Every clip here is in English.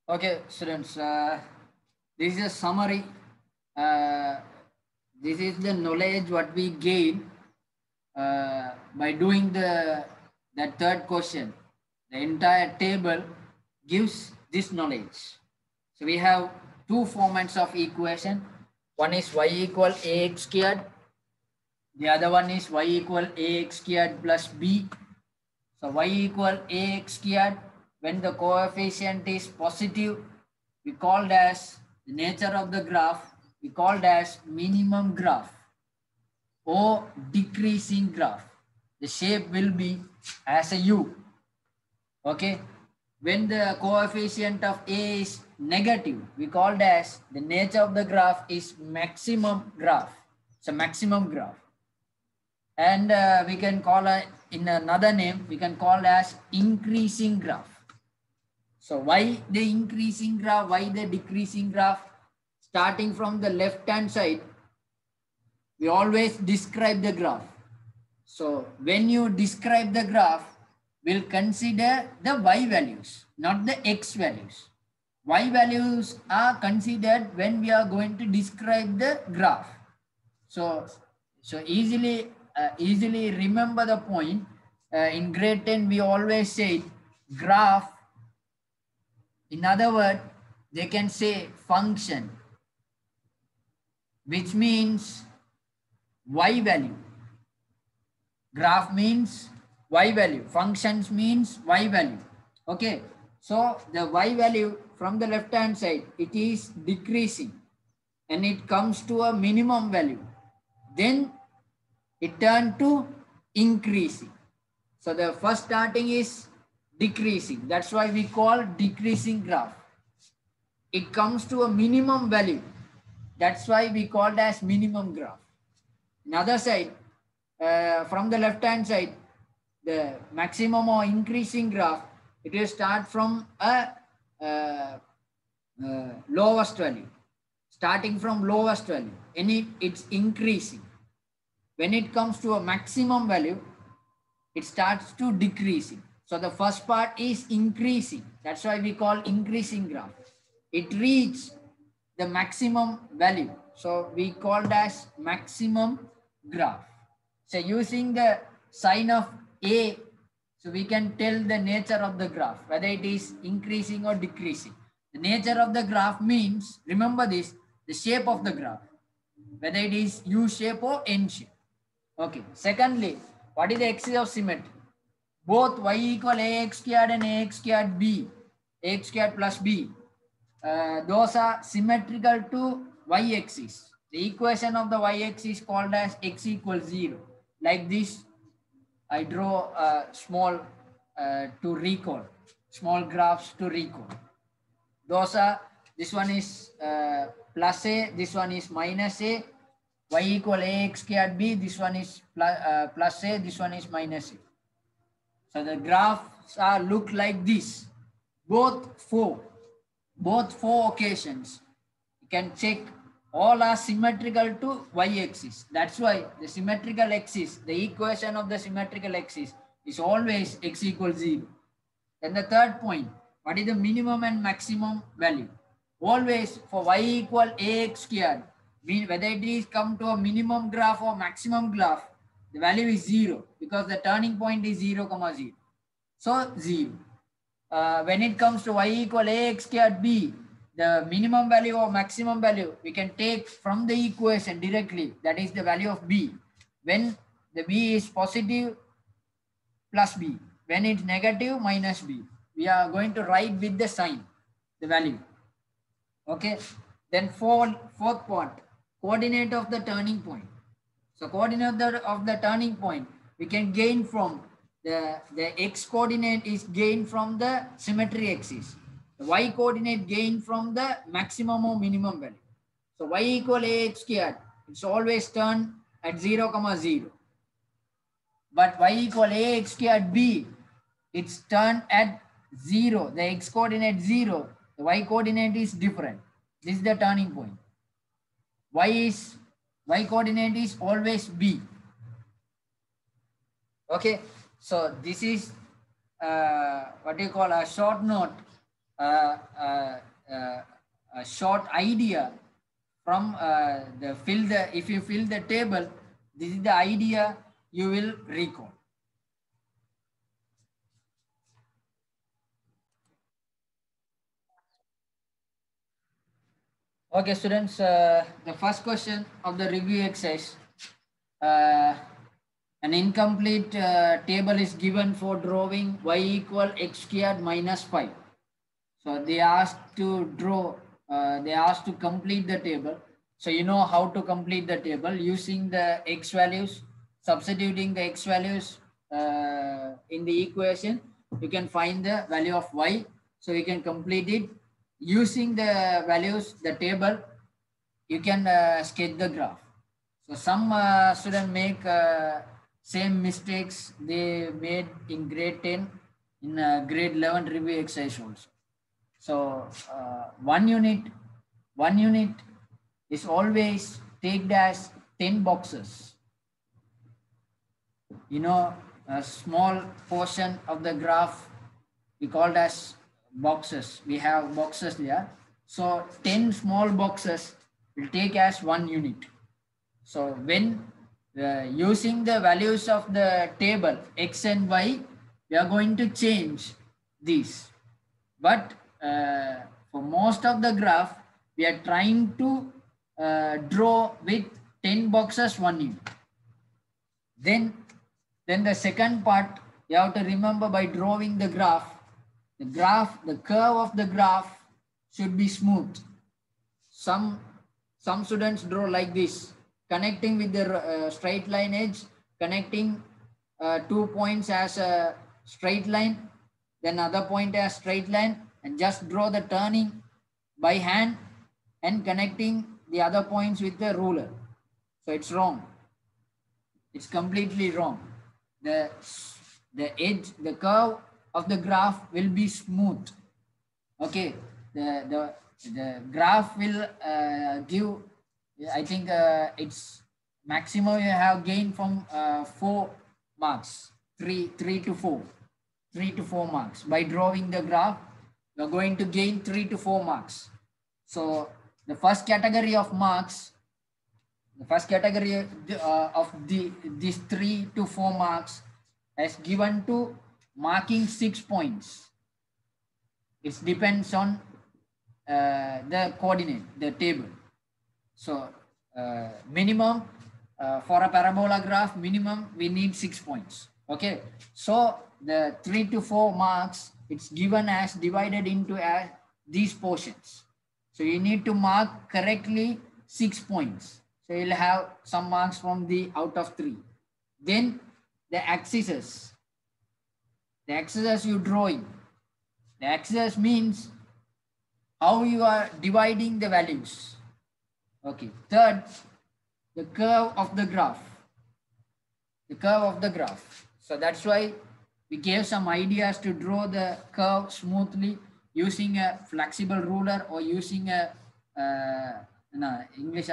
Okay, students, this is a summary. Uh, this is the knowledge what we gain by doing that third question. The entire table gives this knowledge. So we have two formats of equation. One is y equal ax squared. The other one is y equal ax squared plus b. So y equal ax squared, when the coefficient is positive, we called as the nature of the graph, we called as minimum graph or decreasing graph. The shape will be as a U. Okay. When the coefficient of A is negative, we called as the nature of the graph is maximum graph. It's a maximum graph. And we can call in another name, we can call as increasing graph. So why the increasing graph, why the decreasing graph? Starting from the left hand side, we always describe the graph. So when you describe the graph, we'll consider the y values, not the x values. Y values are considered when we are going to describe the graph. So easily remember the point. In grade 10, we always say graph. In other words, they can say function, which means y value. Graph means y value. Functions means y value. Okay. So the y value from the left hand side, it is decreasing and it comes to a minimum value. Then it turned to increasing. So the first starting is decreasing. That's why we call decreasing graph. It comes to a minimum value. That's why we call it as minimum graph. Another side, from the left hand side, the maximum or increasing graph, it will start from a lowest value. Starting from lowest value, and it's increasing. When it comes to a maximum value, it starts to decreasing. So the first part is increasing. That's why we call increasing graph. It reaches the maximum value. So we call as maximum graph. So using the sign of A, so we can tell the nature of the graph, whether it is increasing or decreasing. The nature of the graph means, remember this, the shape of the graph, whether it is U shape or N shape. Okay. Secondly, what is the axis of symmetry? Both y equal ax squared and ax squared b, ax squared plus b, those are symmetrical to y-axis. The equation of the y-axis is called as x equals 0. Like this, I draw a small to recall, small graphs to recall. Those are, this one is plus a, this one is minus a, y equal ax squared b, this one is plus a, this one is minus a. So the graphs are look like this. Both four occasions. You can check, all are symmetrical to y-axis. That's why the symmetrical axis, the equation of the symmetrical axis is always x equals 0. Then the third point, what is the minimum and maximum value? Always for y equal ax squared, whether it is come to a minimum graph or maximum graph, the value is 0 because the turning point is 0, 0. So 0. When it comes to y equal ax squared b, the minimum value or maximum value we can take from the equation directly, that is the value of b. When the b is positive, plus b. When it's negative, minus b. We are going to write with the sign, the value. Okay. Then fourth part, coordinate of the turning point. So coordinate of the turning point, we can gain from the x coordinate is gained from the symmetry axis. The y coordinate gained from the maximum or minimum value. So y equal ax squared, it's always turned at 0, 0. But y equal ax squared b, it's turned at 0. The x coordinate 0, the y coordinate is different. This is the turning point. Y coordinate is always b. Okay, so this is what you call a short note a short idea from if you fill the table, this is the idea you will recall. Okay, students, the first question of the review exercise. An incomplete table is given for drawing y equal x squared minus 5. So they asked to draw, they asked to complete the table. So you know how to complete the table using the x values, substituting the x values in the equation. You can find the value of y. So you can complete it using the values, the table. You can sketch the graph. So some students make same mistakes they made in grade 10 in grade 11 review exercise also. So one unit is always taken as 10 boxes. You know, a small portion of the graph we called as boxes. We have boxes there. So 10 small boxes will take as 1 unit. So when using the values of the table x and y, we are going to change these. But for most of the graph, we are trying to draw with 10 boxes 1 unit. Then the second part, you have to remember by drawing the curve of the graph should be smooth. Some students draw like this, connecting with the straight line edge, connecting 2 points as a straight line, then other point as straight line, and just draw the turning by hand and connecting the other points with the ruler. So it's wrong. It's completely wrong. The edge, the curve of the graph will be smooth. Okay, the graph will give, I think it's maximum you have gained from 4 marks, 3 to 4 marks. By drawing the graph, you're going to gain 3 to 4 marks. So the first category of marks, these 3 to 4 marks is given to marking 6 points. It depends on the coordinate, the table. So minimum for a parabola graph, minimum we need 6 points. Okay, so the 3 to 4 marks, it's given as divided into these portions. So you need to mark correctly 6 points. So you'll have some marks from the out of 3. Then the axes you drawing. The axis means how you are dividing the values. Okay. Third, the curve of the graph. The curve of the graph. So that's why we gave some ideas to draw the curve smoothly using a flexible ruler or using a English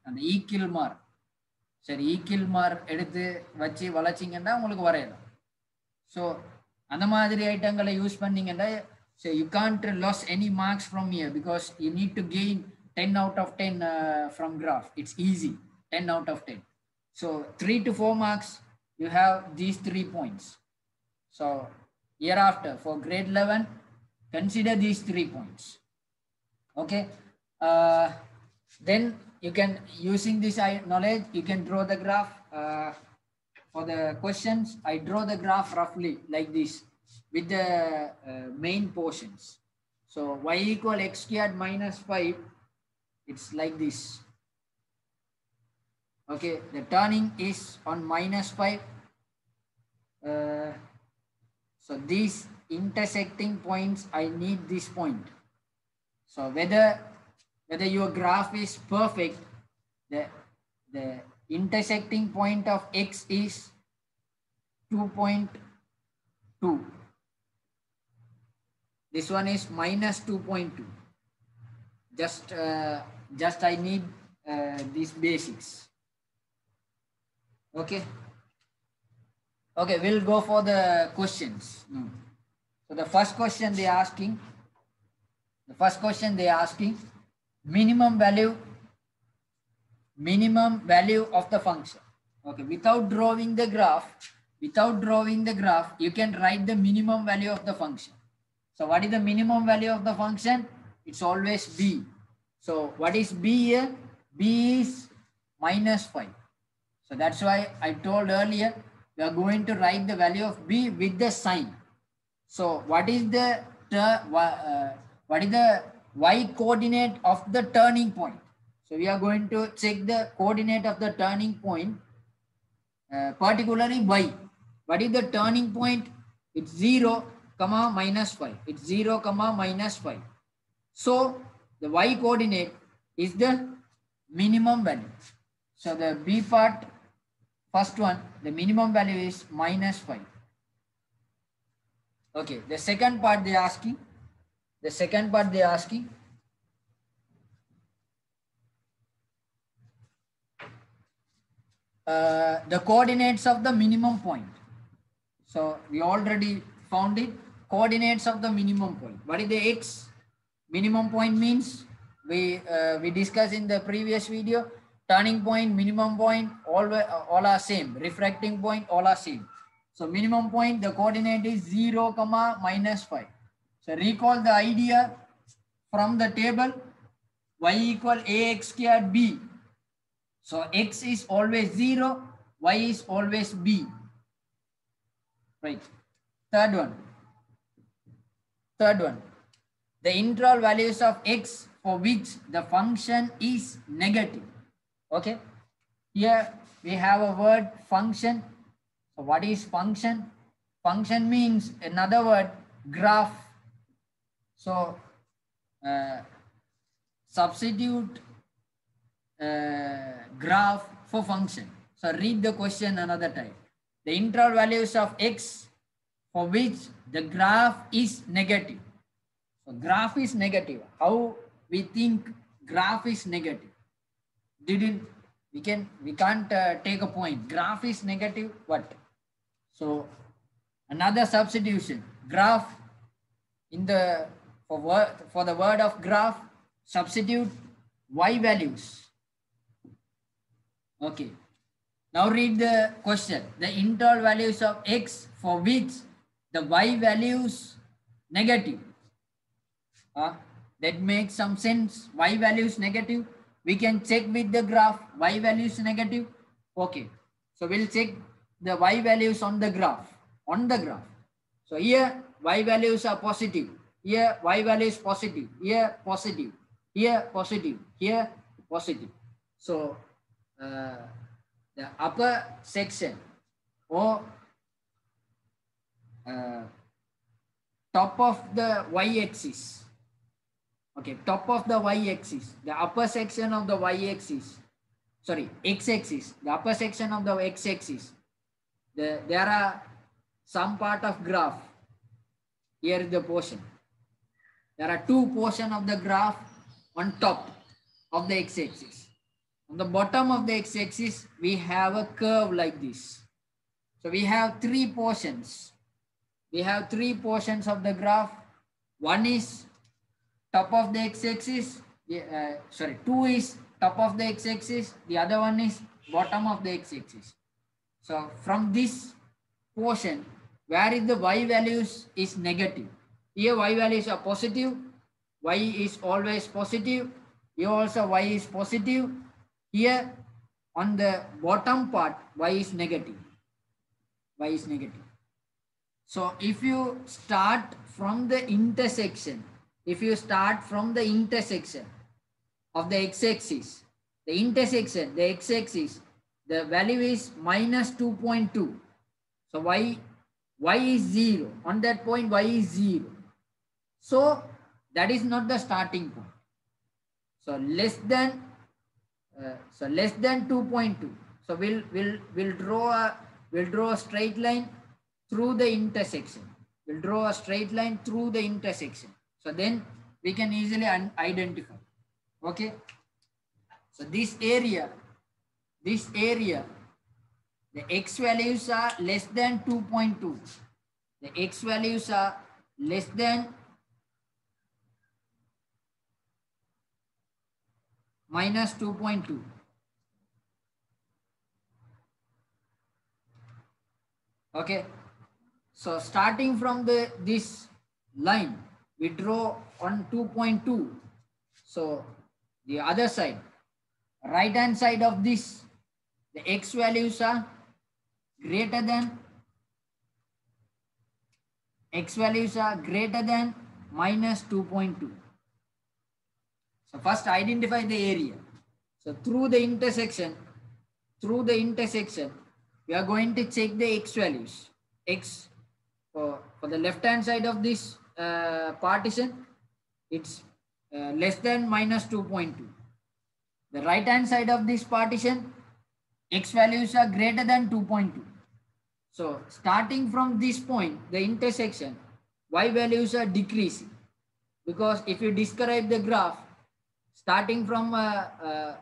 அந்த ஈக்கில்மார் சரி ஈக்கில்மார் எடுத்து வச்சு வளைச்சிங்கன்னா உங்களுக்கு வரையலாம். So அந்த மாதிரி ஐட்டங்களை use பண்ணீங்கன்னா so you can't lose any marks from here because you need to gain 10 out of 10 from graph. It's easy, 10 out of 10. So 3 to 4 marks, you have these 3 points. So hereafter for grade 11, consider these 3 points. Okay. Then you can, using this knowledge, you can draw the graph. For the questions, I draw the graph roughly like this with the main portions. So y equal x squared minus 5, it's like this. Okay, the turning is on minus 5. So these intersecting points, I need this point. So whether your graph is perfect, the intersecting point of x is 2.2. This one is minus 2.2. Just I need these basics. Okay. Okay, we'll go for the questions. So the first question they are asking, minimum value of the function. Okay, without drawing the graph, you can write the minimum value of the function. So what is the minimum value of the function? It's always b. So what is b here? B is -5. So that's why I told earlier we are going to write the value of b with the sign. So what is the y coordinate of the turning point? So we are going to check the coordinate of the turning point, particularly y. What is the turning point? It's 0, -5. It's 0, -5. So the y coordinate is the minimum value. So the B part, first one, the minimum value is -5. Okay, the second part they are asking. The coordinates of the minimum point. So we already found it. Coordinates of the minimum point. What is the x? Minimum point means we discussed in the previous video. Turning point, minimum point, all are same. Refracting point, all are same. So minimum point, the coordinate is 0, -5. So recall the idea from the table. Y equal ax squared b. So x is always 0, y is always b. Right. Third one. The integral values of x for which the function is negative. Okay. Here we have a word function. So what is function? Function means another word graph. So substitute graph for function. So read the question another time. The integral values of x for which the graph is negative. So graph is negative. How we think graph is negative? We can't take a point. Graph is negative. What? So another substitution. Graph in the for the word of graph, substitute y values. Okay. Now read the question. The integral values of x for which the y values negative. That makes some sense. Y values negative. We can check with the graph. Y values negative. Okay. So we'll check the y values on the graph. So here y values are positive. Here y value is positive. Here positive. Here positive. Here positive. So the upper section or top of the y-axis. Okay, top of the y-axis, the upper section of the y-axis, sorry, x-axis, the upper section of the x-axis. There are some part of graph. Here is the portion. There are two portions of the graph on top of the x-axis. On the bottom of the x-axis, we have a curve like this. So we have three portions. We have three portions of the graph. One is top of the x-axis. Two is top of the x-axis. The other one is bottom of the x-axis. So from this portion, where is the y values is negative. Here y values are positive. Y is always positive. Here also y is positive. Here on the bottom part, y is negative. So if you start from the intersection, of the x-axis, the x-axis, the value is -2.2. So y is 0. On that point, y is 0. So that is not the starting point. So less than 2.2. So we'll draw a straight line through the intersection. So then we can easily identify. Okay. So this area, The x values are less than 2.2. The x values are less than minus 2.2. Okay. So starting from this line, we draw on 2.2. So the other side, right hand side of this, the x values are greater than minus 2.2. So first identify the area. So through the intersection, we are going to check the x values. X for the left hand side of this partition, it's less than minus 2.2. The right hand side of this partition, x values are greater than 2.2. So starting from this point, the intersection, y values are decreasing, because if you describe the graph starting from a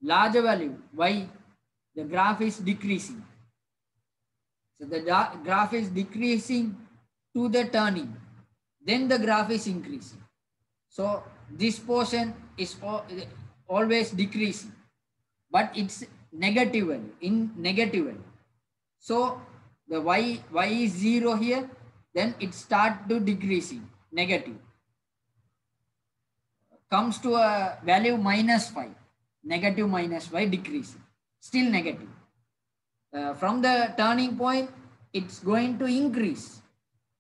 larger value y, the graph is decreasing. So the graph is decreasing to the turning, then the graph is increasing. So this portion is always decreasing, but it's negative value, in negative value. So the y is 0 here, then it start to decreasing, negative. Comes to a value minus 5, negative minus 5, decreasing, still negative. From the turning point, it's going to increase,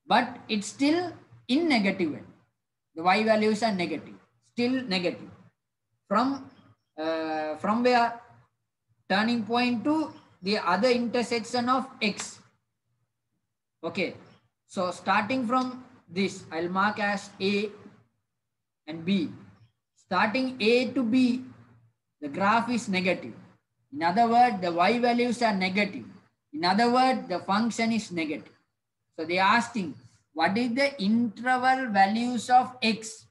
but it's still in negative value. The y values are negative, still negative. From where? Turning point to the other intersection of x. Okay, so starting from this, I'll mark as A and B. Starting A to B, the graph is negative. In other words, the y values are negative. In other words, the function is negative. So they are asking, what is the interval values of x?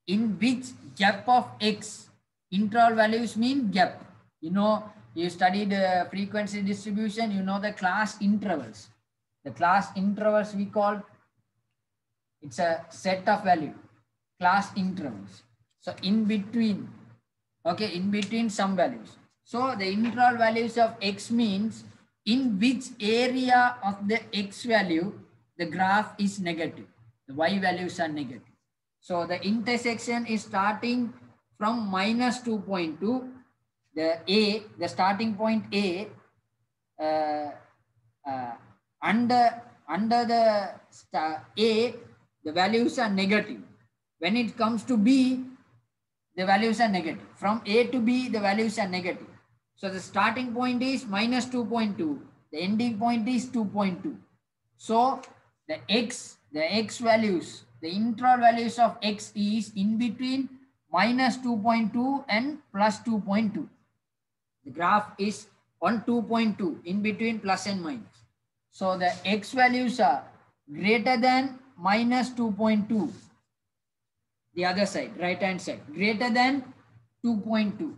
In which gap of x? Interval values mean gap. You know, you studied frequency distribution, you know the class intervals. The class intervals we call, it's a set of value, class intervals. So in between, okay, in between some values. So the interval values of x means in which area of the x value the graph is negative, the y values are negative. So the intersection is starting from minus 2.2, the starting point A, under the A, the values are negative. When it comes to B, the values are negative. From A to B, the values are negative. So the starting point is minus 2.2. The ending point is 2.2. So the x values, the interval values of x is in between minus 2.2 and plus 2.2. The graph is on 2.2, in between plus and minus. So the x values are greater than minus 2.2. The other side, right hand side, greater than 2.2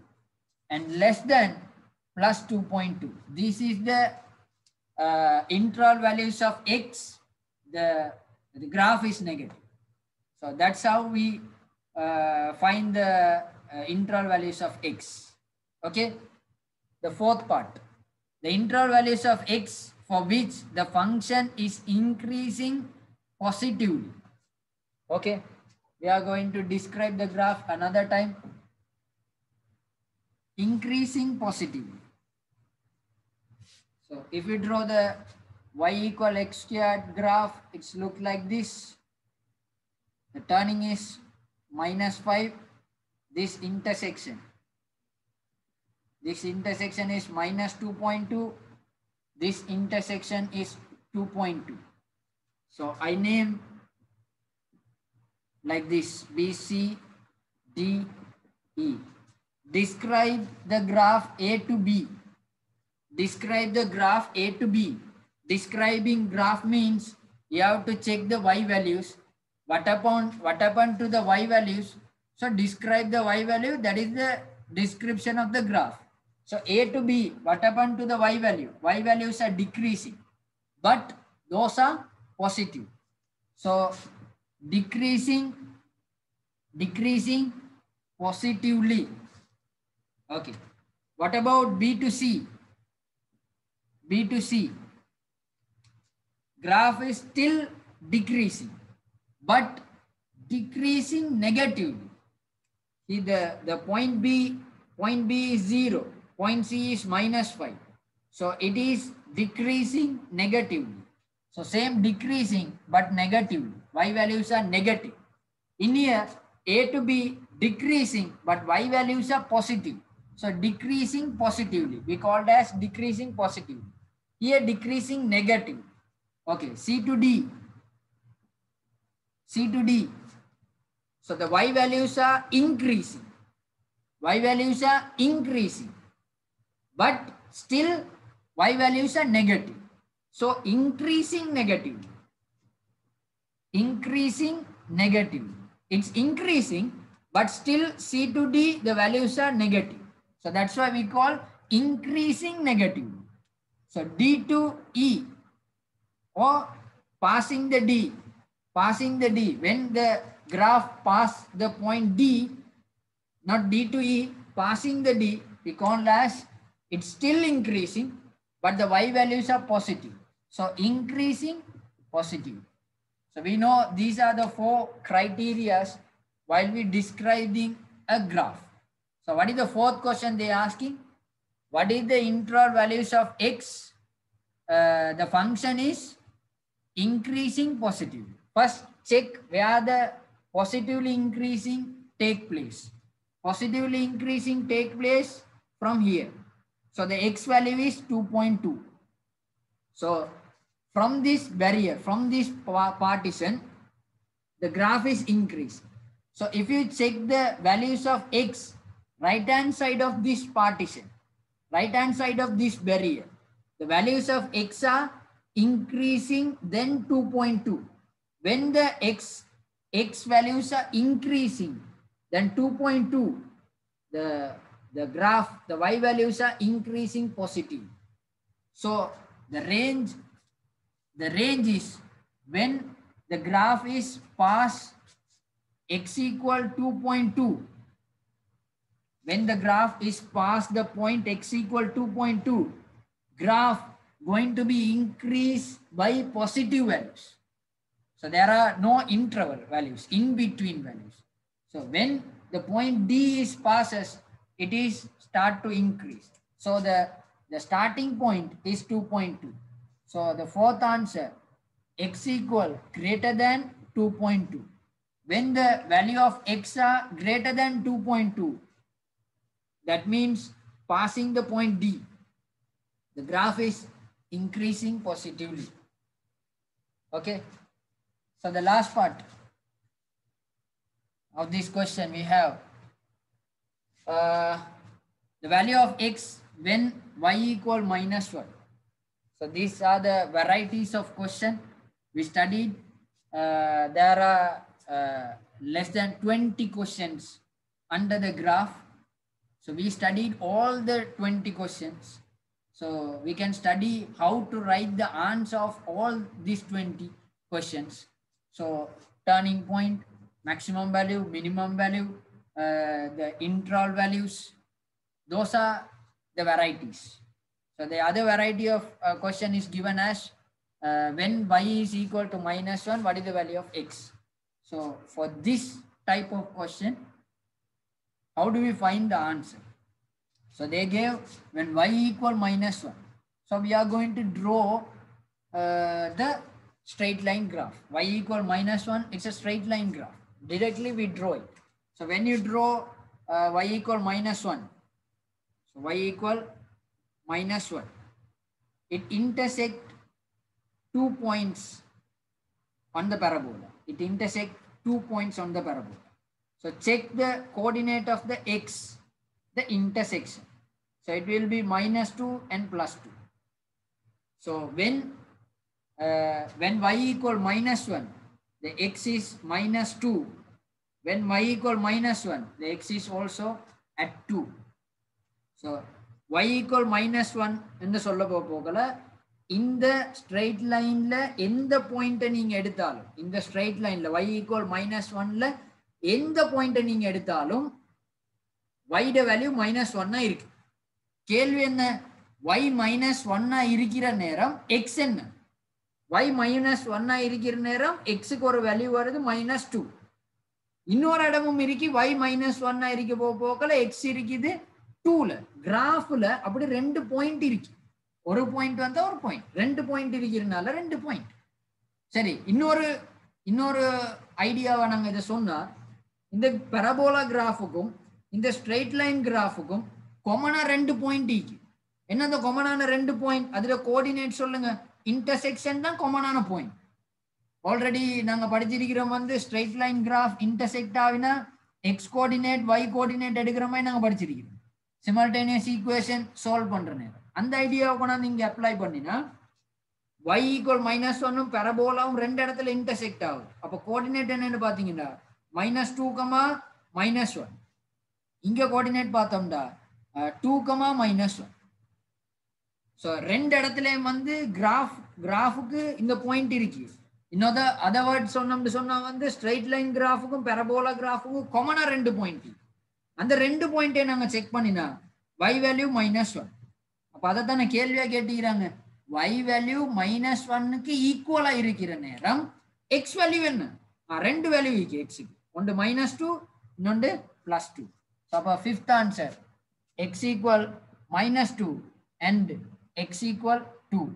and less than plus 2.2. This is the interval values of x. The graph is negative. So that's how we find the interval values of x. Okay. The fourth part, the interval values of x for which the function is increasing positively. Okay. We are going to describe the graph another time. Increasing positively. So if we draw the y equal x squared graph, it's look like this. The turning is minus 5. This intersection is minus 2.2. This intersection is 2.2. So I name like this, B, C, D, E. Describe the graph A to B. Describe the graph A to B. Describing graph means you have to check the y values. What happened to the y values? So describe the y value, that is the description of the graph. So A to B, what happened to the Y value? Y values are decreasing, but those are positive. So decreasing positively. Okay. What about B to C? B to C. Graph is still decreasing, but decreasing negatively. See the point B is 0, point C is -5. So it is decreasing negatively. So same decreasing but negatively. Y values are negative. In here, A to B decreasing but Y values are positive. So decreasing positively. We called as decreasing positively. Here decreasing negative. Okay, C to D. C to D. So the Y values are increasing. Y values are increasing. But still Y values are negative. So increasing negatively. Increasing negatively. It's increasing, but still C to D, the values are negative. So that's why we call increasing negatively. So D to E, or passing the D. When the graph pass the point D, not D to E, passing the D, we call as it's still increasing, but the Y values are positive. So increasing positive. So we know these are the 4 criteria while we describing a graph. So what is the 4th question they are asking? What is the integral values of x? The function is increasing positively. First check where the positively increasing take place. Positively increasing take place from here. So the x value is 2.2. So from this barrier, from this partition, the graph is increasing. So if you check the values of x, right hand side of this partition, right hand side of this barrier, the values of x are increasing then 2.2. When the x values are increasing, then 2.2, the graph, the y values are increasing positive. So the range is when the graph is past x equal 2.2. When the graph is past the point x equal 2.2, graph going to be increased by positive values. So there are no interval values, in between values. So when the point D is passes, it is start to increase. So the starting point is 2.2. So the 4th answer, x equal greater than 2.2. When the value of x are greater than 2.2, that means passing the point D, the graph is increasing positively. Okay. So the last part of this question we have the value of x when y equal -1. So these are the varieties of question we studied. There are less than 20 questions under the graph. So we studied all the 20 questions. So we can study how to write the answer of all these 20 questions. So turning point, maximum value, minimum value, the interval values, those are the varieties. So the other variety of question is given as when y is equal to -1, what is the value of x? So for this type of question, how do we find the answer? So they gave when y equal -1. So we are going to draw the straight line graph. Y equal -1, it's a straight line graph. Directly we draw it. So when you draw y equal -1, so y equal -1, it intersect 2 points on the parabola. It intersect 2 points on the parabola. So check the coordinate of the x, the intersection. So it will be -2 and +2. So when y equal -1, the x is -2. When y equal -1, the x is also at 2. So y equal -1 என்று சொல்ல போகல இந்த straight லைன்ல எந்த பாயிண்ட்டை நீங்க எடுத்தாலும் இந்த ஸ்ட்ரெயிட் லைன்ல y equal -1ல எந்த பாயிண்ட்டை நீங்க எடுத்தாலும் y ட வேல்யூ -1 இருக்கு. கேள்வி என்ன? y -1 இருக்கிற நேரம் x என்ன? y -1 இருக்கிற நேரம் x க்கு ஒரு வேல்யூ வருது -2. இன்னொரு இடமும் இருக்கு y -1 இருக்க போகல x இருக்குது 2ல. கிராஃப்ல அப்படி ரெண்டு பாயிண்ட் இருக்கு. ஒரு பாயிண்ட் வந்தா ஒரு பாயிண்ட், ரெண்டு பாயிண்ட் இருக்கிறதுனால ரெண்டு பாயிண்ட். சரி, இன்னொரு ஐடியாவை நாங்க இதை சொன்னா, இந்த பரபோலா கிராஃபுக்கும் இந்த ஸ்ட்ரெயிட் லைன் கிராஃபுக்கும் காமனா ரெண்டு பாயிண்ட் இருக்கு. என்ன அந்த காமனான ரெண்டு பாயிண்ட்? அதுல கோஆர்டினேட் சொல்லுங்க. இன்டர்செக்ஷன் தான் காமனான பாயிண்ட். ஆல்ரெடி நாங்க படிச்சிருக்கிறோம் வந்து ஸ்ட்ரெயிட் லைன் கிராஃப் இன்டர்செக்ட் ஆகினா எக்ஸ் கோஆர்டினேட் y கோஆர்டினேட் எடுக்கிற மாதிரி நாங்க படிச்சிருக்கிறோம். சிமல்டேனியஸ் ஈக்குவேஷன் சால்வ் பண்ற நேரம் அந்த ஐடியாவை கொண்டாந்து நீங்க அப்ளை பண்ணினா y equal -1 பரபோலாவும் ரெண்டு இடத்துல இன்டர்செக்ட் ஆகுது. அப்ப கோஆர்டினேட் என்னன்னு பாத்தீங்கன்னா -2, -1. இங்க கோஆர்டினேட் பார்த்தோம்டா 2, -1. ஸோ ரெண்டு இடத்துலயும் வந்து கிராஃபுக்கு இந்த பாயிண்ட் இருக்கு. இன்னொரு அதர் வேர்ட் சொன்னா வந்து ஸ்ட்ரெயிட் லைன் கிராஃபுக்கும் பரபோலா கிராஃபுக்கும் காமனா ரெண்டு பாயிண்ட். அந்த ரெண்டு பாயிண்டை நாங்க செக் பண்ணினா y வேல்யூ -1. அப்ப அதை தானே கேள்வியா கேட்டுக்கிறாங்க. y வேல்யூ -1க்கு ஈக்குவலா இருக்கிற நேரம் x வேல்யூ என்ன? ரெண்டு வேல்யூ இருக்கு x க்கு. ஒன்று -2, இன்னொன்று +2. அப்ப fifth answer x equal -2 and x equal 2.